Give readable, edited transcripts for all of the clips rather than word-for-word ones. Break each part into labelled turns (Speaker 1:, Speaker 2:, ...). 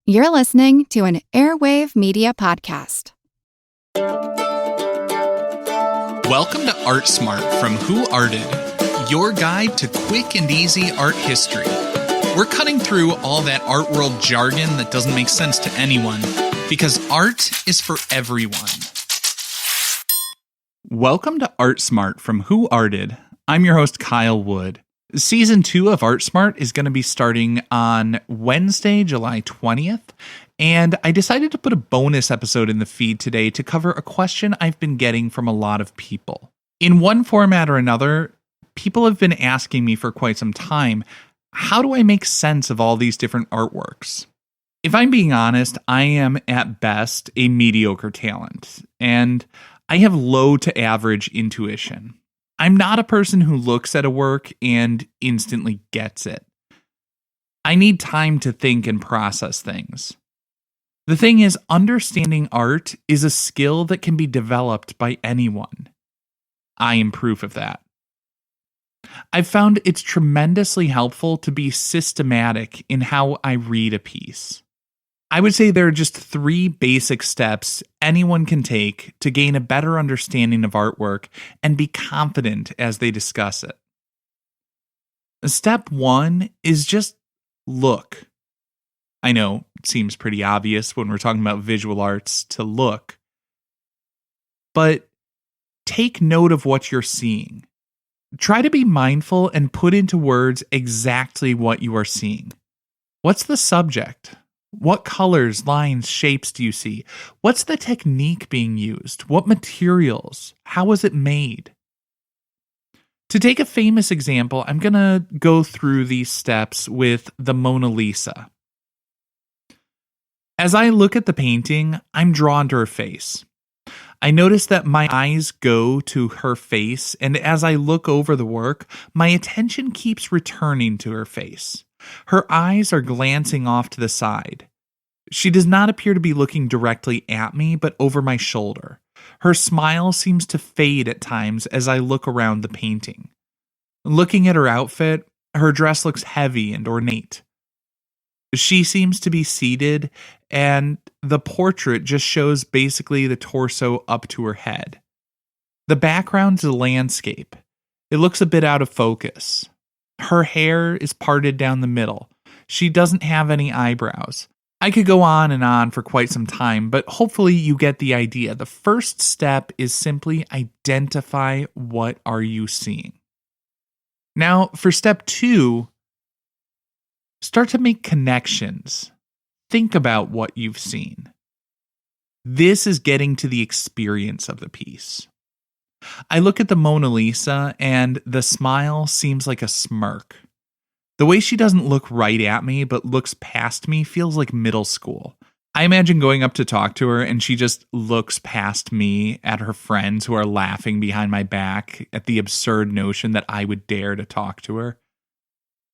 Speaker 1: You're listening to an Airwave Media Podcast.
Speaker 2: Welcome to Art Smart from Who Arted, your guide to quick and easy art history. We're cutting through all that art world jargon that doesn't make sense to anyone, because art is for everyone. Welcome to Art Smart from Who Arted. I'm your host, Kyle Wood. Season 2 of Art Smart is going to be starting on Wednesday, July 20th, and I decided to put a bonus episode in the feed today to cover a question I've been getting from a lot of people. In one format or another, people have been asking me for quite some time, how do I make sense of all these different artworks? If I'm being honest, I am at best a mediocre talent, and I have low to average intuition. I'm not a person who looks at a work and instantly gets it. I need time to think and process things. The thing is, understanding art is a skill that can be developed by anyone. I am proof of that. I've found it's tremendously helpful to be systematic in how I read a piece. I would say there are just 3 basic steps anyone can take to gain a better understanding of artwork and be confident as they discuss it. Step 1 is just look. I know it seems pretty obvious when we're talking about visual arts to look, but take note of what you're seeing. Try to be mindful and put into words exactly what you are seeing. What's the subject? What colors, lines, shapes do you see? What's the technique being used? What materials? How was it made? To take a famous example, I'm going to go through these steps with the Mona Lisa. As I look at the painting, I'm drawn to her face. I notice that my eyes go to her face, and as I look over the work, my attention keeps returning to her face. Her eyes are glancing off to the side. She does not appear to be looking directly at me, but over my shoulder. Her smile seems to fade at times as I look around the painting. Looking at her outfit, her dress looks heavy and ornate. She seems to be seated, and the portrait just shows basically the torso up to her head. The background is a landscape. It looks a bit out of focus. Her hair is parted down the middle. She doesn't have any eyebrows. I could go on and on for quite some time, but hopefully you get the idea. The first step is simply identify what are you seeing. Now, for step 2, start to make connections. Think about what you've seen. This is getting to the experience of the piece. I look at the Mona Lisa, and the smile seems like a smirk. The way she doesn't look right at me, but looks past me, feels like middle school. I imagine going up to talk to her, and she just looks past me at her friends who are laughing behind my back at the absurd notion that I would dare to talk to her.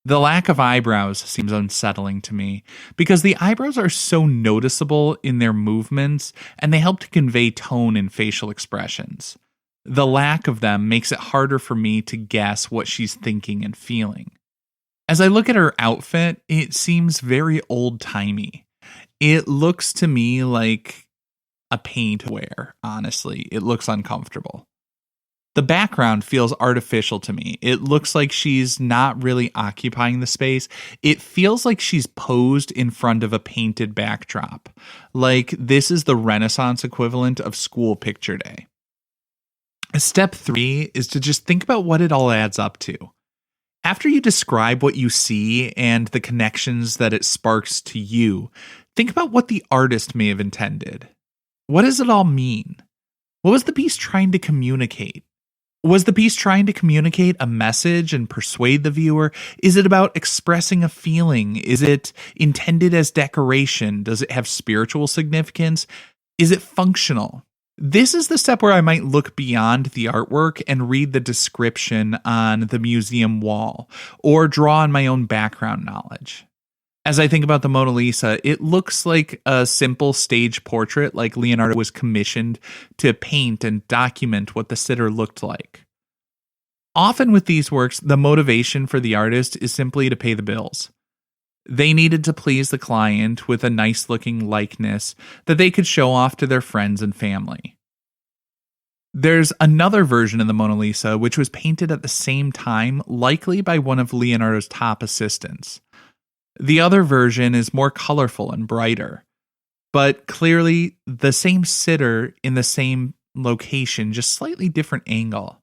Speaker 2: The lack of eyebrows seems unsettling to me, because the eyebrows are so noticeable in their movements, and they help to convey tone in facial expressions. The lack of them makes it harder for me to guess what she's thinking and feeling. As I look at her outfit, it seems very old-timey. It looks to me like a paint wear, honestly. It looks uncomfortable. The background feels artificial to me. It looks like she's not really occupying the space. It feels like she's posed in front of a painted backdrop. Like this is the Renaissance equivalent of school picture day. Step 3 is to just think about what it all adds up to. After you describe what you see and the connections that it sparks to you, think about what the artist may have intended. What does it all mean? What was the piece trying to communicate? Was the piece trying to communicate a message and persuade the viewer? Is it about expressing a feeling? Is it intended as decoration? Does it have spiritual significance? Is it functional? This is the step where I might look beyond the artwork and read the description on the museum wall, or draw on my own background knowledge. As I think about the Mona Lisa, it looks like a simple stage portrait, like Leonardo was commissioned to paint and document what the sitter looked like. Often with these works, the motivation for the artist is simply to pay the bills. They needed to please the client with a nice-looking likeness that they could show off to their friends and family. There's another version of the Mona Lisa which was painted at the same time, likely by one of Leonardo's top assistants. The other version is more colorful and brighter, but clearly the same sitter in the same location, just slightly different angle.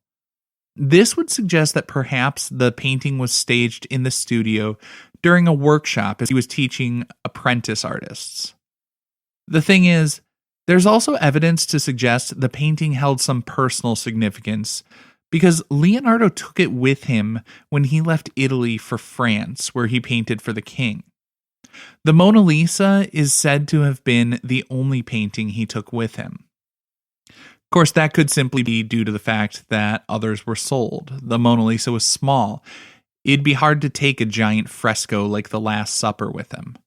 Speaker 2: This would suggest that perhaps the painting was staged in the studio during a workshop as he was teaching apprentice artists. The thing is, there's also evidence to suggest the painting held some personal significance because Leonardo took it with him when he left Italy for France, where he painted for the king. The Mona Lisa is said to have been the only painting he took with him. Of course, that could simply be due to the fact that others were sold. The Mona Lisa was small. It'd be hard to take a giant fresco like the Last Supper with him.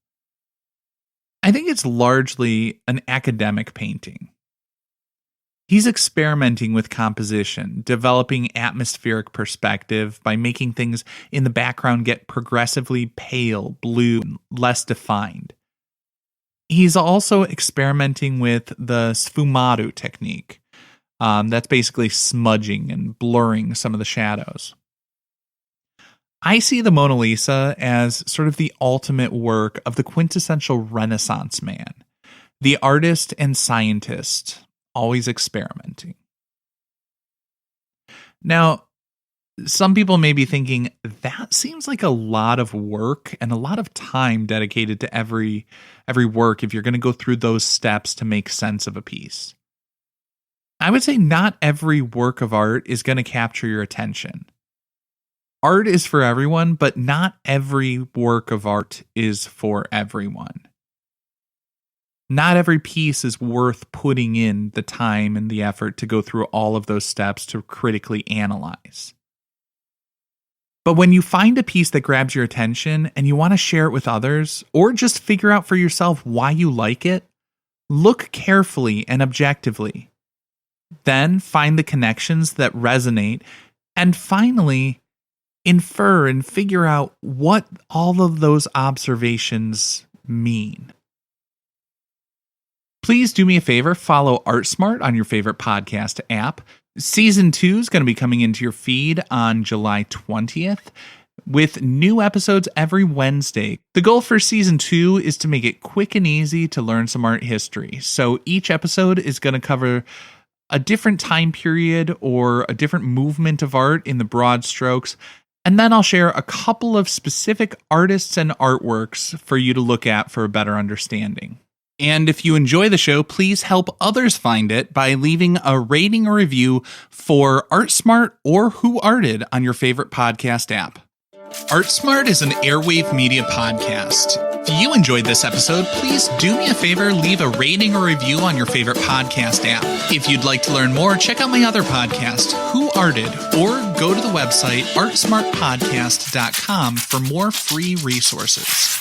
Speaker 2: I think it's largely an academic painting. He's experimenting with composition, developing atmospheric perspective by making things in the background get progressively pale, blue, and less defined. He's also experimenting with the sfumato technique. That's basically smudging and blurring some of the shadows. I see the Mona Lisa as sort of the ultimate work of the quintessential Renaissance man, the artist and scientist, always experimenting. Now, some people may be thinking, that seems like a lot of work and a lot of time dedicated to every work if you're going to go through those steps to make sense of a piece. I would say not every work of art is going to capture your attention. Art is for everyone, but not every work of art is for everyone. Not every piece is worth putting in the time and the effort to go through all of those steps to critically analyze. But when you find a piece that grabs your attention and you want to share it with others, or just figure out for yourself why you like it, look carefully and objectively. Then find the connections that resonate, and finally, infer and figure out what all of those observations mean. Please do me a favor, follow ArtSmart on your favorite podcast app. Season 2 is going to be coming into your feed on July 20th with new episodes every Wednesday. The goal for Season 2 is to make it quick and easy to learn some art history. So each episode is going to cover a different time period or a different movement of art in the broad strokes. And then I'll share a couple of specific artists and artworks for you to look at for a better understanding. And if you enjoy the show, please help others find it by leaving a rating or review for ArtSmart or Who Arted on your favorite podcast app. ArtSmart is an Airwave Media podcast. If you enjoyed this episode, please do me a favor, leave a rating or review on your favorite podcast app. If you'd like to learn more, check out my other podcast, Who Arted, or go to the website artsmartpodcast.com for more free resources.